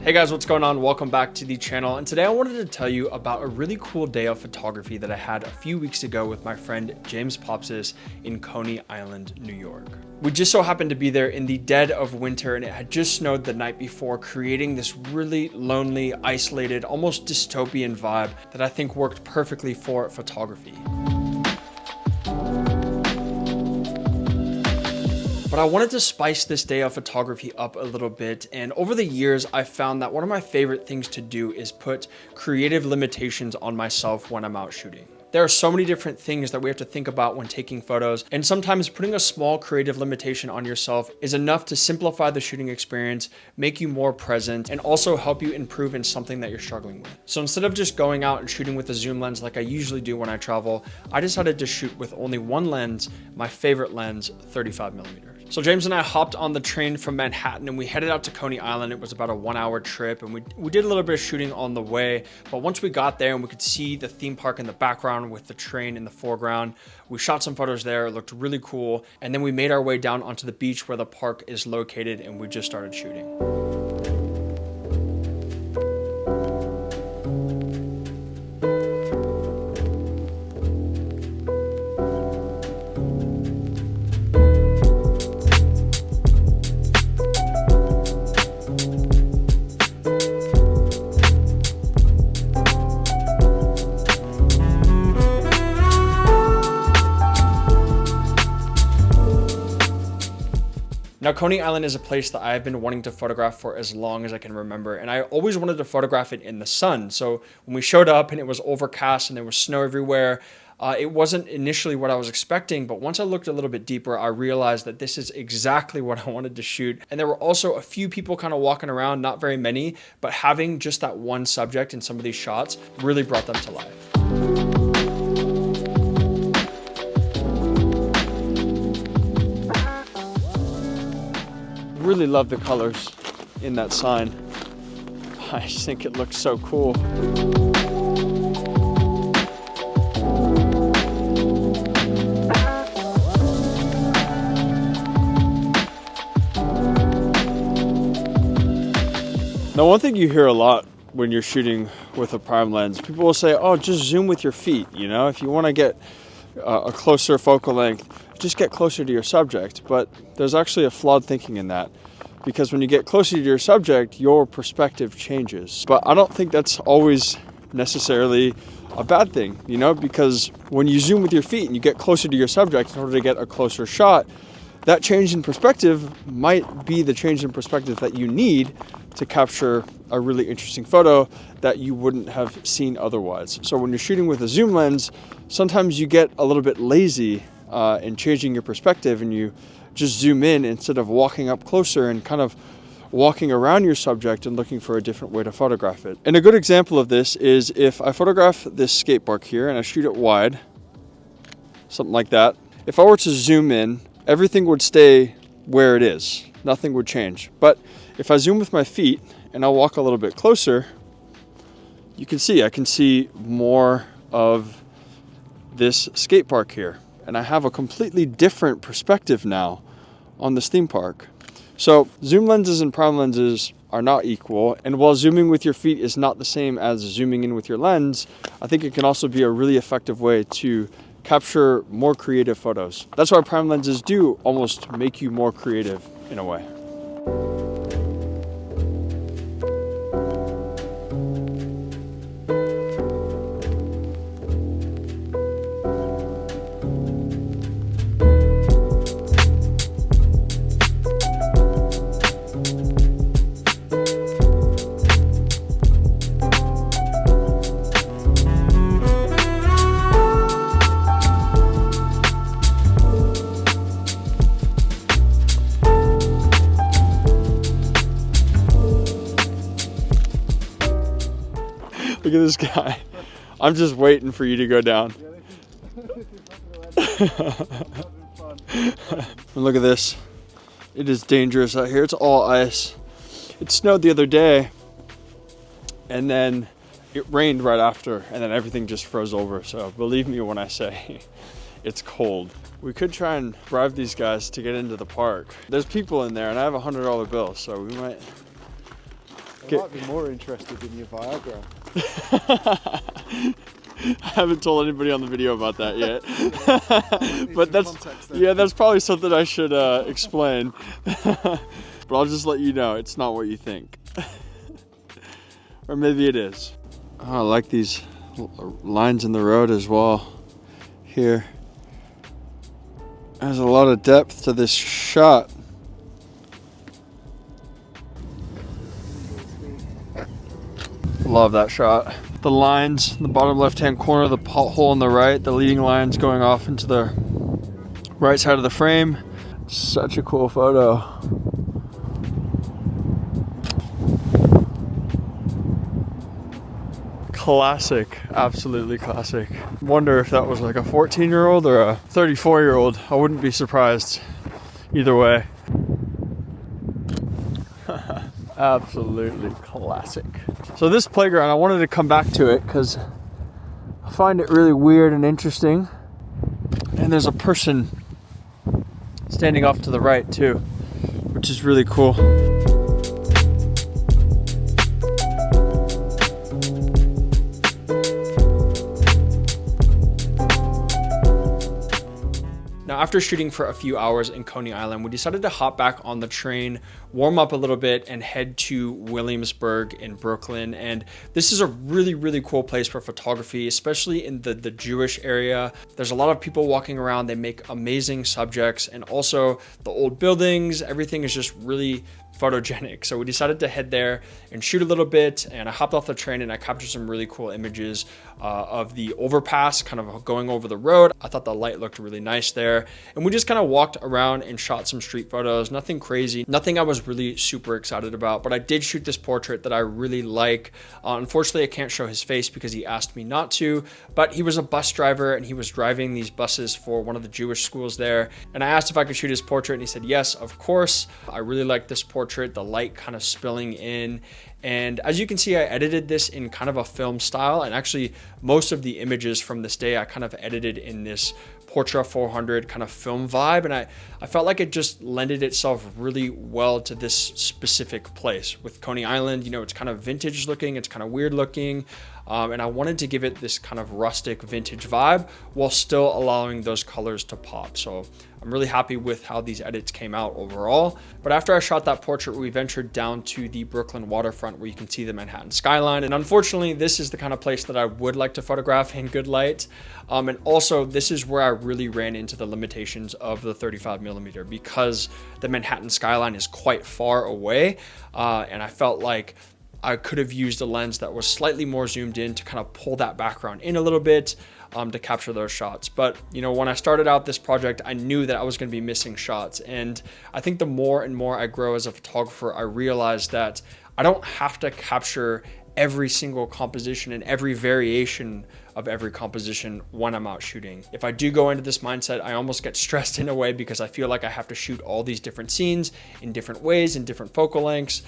Hey guys, what's going on? Welcome back to the channel. And today I wanted to tell you about a really cool day of photography that I had a few weeks ago with my friend James Popsis in Coney Island, New York. We just so happened to be there in the dead of winter and it had just snowed the night before, creating this really lonely, isolated, almost dystopian vibe that I think worked perfectly for photography. But I wanted to spice this day of photography up a little bit, and over the years I found that one of my favorite things to do is put creative limitations on myself when I'm out shooting. There are so many different things that we have to think about when taking photos, and sometimes putting a small creative limitation on yourself is enough to simplify the shooting experience, make you more present, and also help you improve in something that you're struggling with. So instead of just going out and shooting with a zoom lens like I usually do when I travel, I decided to shoot with only one lens, my favorite lens, 35mm. So James and I hopped on the train from Manhattan and we headed out to Coney Island. It was about a 1-hour trip and we did a little bit of shooting on the way. But once we got there and we could see the theme park in the background with the train in the foreground, we shot some photos there. It looked really cool. And then we made our way down onto the beach where the park is located and we just started shooting. Now, Coney Island is a place that I've been wanting to photograph for as long as I can remember, and I always wanted to photograph it in the sun. So when we showed up and it was overcast and there was snow everywhere, it wasn't initially what I was expecting, but once I looked a little bit deeper, I realized that this is exactly what I wanted to shoot. And there were also a few people kind of walking around, not very many, but having just that one subject in some of these shots really brought them to life. Really love the colors in that sign. I just think it looks so cool. Now, one thing you hear a lot when you're shooting with a prime lens, people will say, oh, just zoom with your feet. You know, if you want to get a closer focal length, just get closer to your subject. But there's actually a flawed thinking in that, because when you get closer to your subject, your perspective changes. But I don't think that's always necessarily a bad thing, you know, because when you zoom with your feet and you get closer to your subject in order to get a closer shot, that change in perspective might be the change in perspective that you need to capture a really interesting photo that you wouldn't have seen otherwise. So when you're shooting with a zoom lens, sometimes you get a little bit lazy in changing your perspective and you just zoom in instead of walking up closer and kind of walking around your subject and looking for a different way to photograph it. And a good example of this is if I photograph this skate park here and I shoot it wide, something like that. If I were to zoom in, everything would stay where it is. Nothing would change. But if I zoom with my feet and I walk a little bit closer, you can see, I can see more of this skate park here. And I have a completely different perspective now on this theme park. So zoom lenses and prime lenses are not equal. And while zooming with your feet is not the same as zooming in with your lens, I think it can also be a really effective way to capture more creative photos. That's why prime lenses do almost make you more creative in a way. Look at this guy. I'm just waiting for you to go down. And look at this. It is dangerous out here. It's all ice. It snowed the other day and then it rained right after and then everything just froze over. So believe me when I say it's cold. We could try and bribe these guys to get into the park. There's people in there and I have a $100 bill, so we might I might be more interested in your Viagra. I haven't told anybody on the video about that yet. But that's probably something I should explain. But I'll just let you know, it's not what you think. Or maybe it is. Oh, I like these lines in the road as well. Here. There's a lot of depth to this shot. Love that shot. The lines in the bottom left-hand corner, the hole on the right, the leading lines going off into the right side of the frame. Such a cool photo. Classic, absolutely classic. Wonder if that was like a 14-year-old or a 34-year-old. I wouldn't be surprised either way. Absolutely classic. So this playground, I wanted to come back to it because I find it really weird and interesting. And there's a person standing off to the right too, which is really cool. Now, after shooting for a few hours in Coney Island, we decided to hop back on the train, warm up a little bit, and head to Williamsburg in Brooklyn. And this is a really, really cool place for photography, especially in the Jewish area. There's a lot of people walking around. They make amazing subjects, and also the old buildings, everything is just really photogenic. So we decided to head there and shoot a little bit, and I hopped off the train and I captured some really cool images of the overpass kind of going over the road. I thought the light looked really nice there, and we just kind of walked around and shot some street photos. Nothing crazy, nothing I was really super excited about, but I did shoot this portrait that I really like. Unfortunately, I can't show his face because he asked me not to, but he was a bus driver and he was driving these buses for one of the Jewish schools there, and I asked if I could shoot his portrait and he said yes, of course. I really like this portrait, the light kind of spilling in. And as you can see, I edited this in kind of a film style, and actually most of the images from this day I kind of edited in this Portra 400 kind of film vibe, and I felt like it just lended itself really well to this specific place. With Coney Island, you know, it's kind of vintage looking, it's kind of weird looking, and I wanted to give it this kind of rustic vintage vibe while still allowing those colors to pop. So I'm really happy with how these edits came out overall. But after I shot that portrait, we ventured down to the Brooklyn waterfront where you can see the Manhattan skyline. And unfortunately, this is the kind of place that I would like to photograph in good light. And also, this is where I really ran into the limitations of the 35mm because the Manhattan skyline is quite far away. And I felt like I could have used a lens that was slightly more zoomed in to kind of pull that background in a little bit to capture those shots. But you know, when I started out this project, I knew that I was going to be missing shots. And I think the more and more I grow as a photographer, I realized that I don't have to capture every single composition and every variation of every composition when I'm out shooting. If I do go into this mindset, I almost get stressed in a way because I feel like I have to shoot all these different scenes in different ways, in different focal lengths,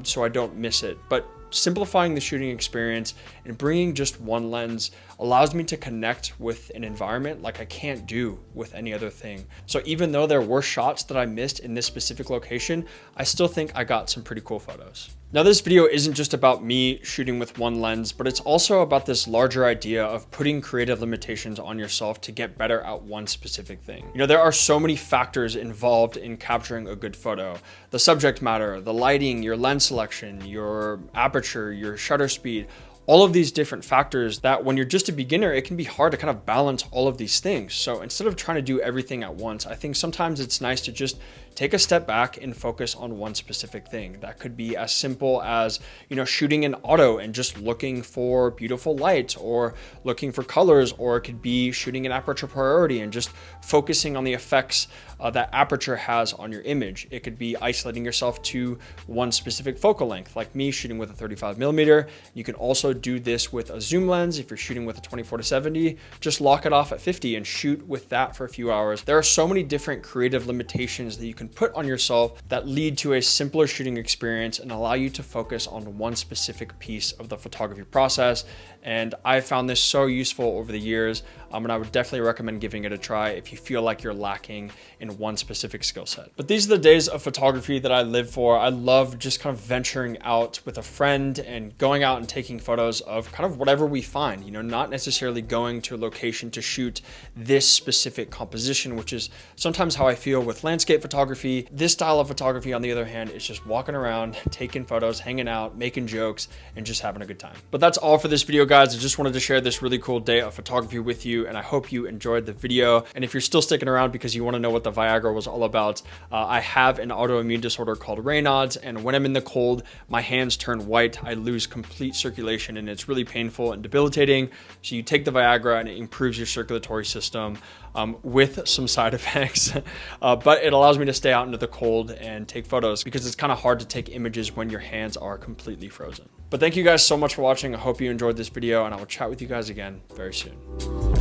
so I don't miss it. But simplifying the shooting experience and bringing just one lens allows me to connect with an environment like I can't do with any other thing. So even though there were shots that I missed in this specific location, I still think I got some pretty cool photos. Now, this video isn't just about me shooting with one lens, but it's also about this larger idea of putting creative limitations on yourself to get better at one specific thing. You know, there are so many factors involved in capturing a good photo. The subject matter, the lighting, your lens selection, your aperture, your shutter speed, all of these different factors that when you're just a beginner, it can be hard to kind of balance all of these things. So instead of trying to do everything at once, I think sometimes it's nice to just take a step back and focus on one specific thing. That could be as simple as, you know, shooting in auto and just looking for beautiful light or looking for colors, or it could be shooting in aperture priority and just focusing on the effects that aperture has on your image. It could be isolating yourself to one specific focal length, like me shooting with a 35mm. You can also do this with a zoom lens. If you're shooting with a 24-70, just lock it off at 50 and shoot with that for a few hours. There are so many different creative limitations that you can put on yourself that lead to a simpler shooting experience and allow you to focus on one specific piece of the photography process. And I found this so useful over the years, and I would definitely recommend giving it a try if you feel like you're lacking in one specific skill set. But these are the days of photography that I live for. I love just kind of venturing out with a friend and going out and taking photos of kind of whatever we find, you know, not necessarily going to a location to shoot this specific composition, which is sometimes how I feel with landscape photography. This style of photography, on the other hand, is just walking around, taking photos, hanging out, making jokes, and just having a good time. But that's all for this video, guys. I just wanted to share this really cool day of photography with you, and I hope you enjoyed the video. And if you're still sticking around because you want to know what the Viagra was all about, I have an autoimmune disorder called Raynaud's, and when I'm in the cold, my hands turn white. I lose complete circulation, and it's really painful and debilitating. So you take the Viagra, and it improves your circulatory system with some side effects, but it allows me to stay out into the cold and take photos because it's kind of hard to take images when your hands are completely frozen. But thank you guys so much for watching. I hope you enjoyed this video, and I will chat with you guys again very soon.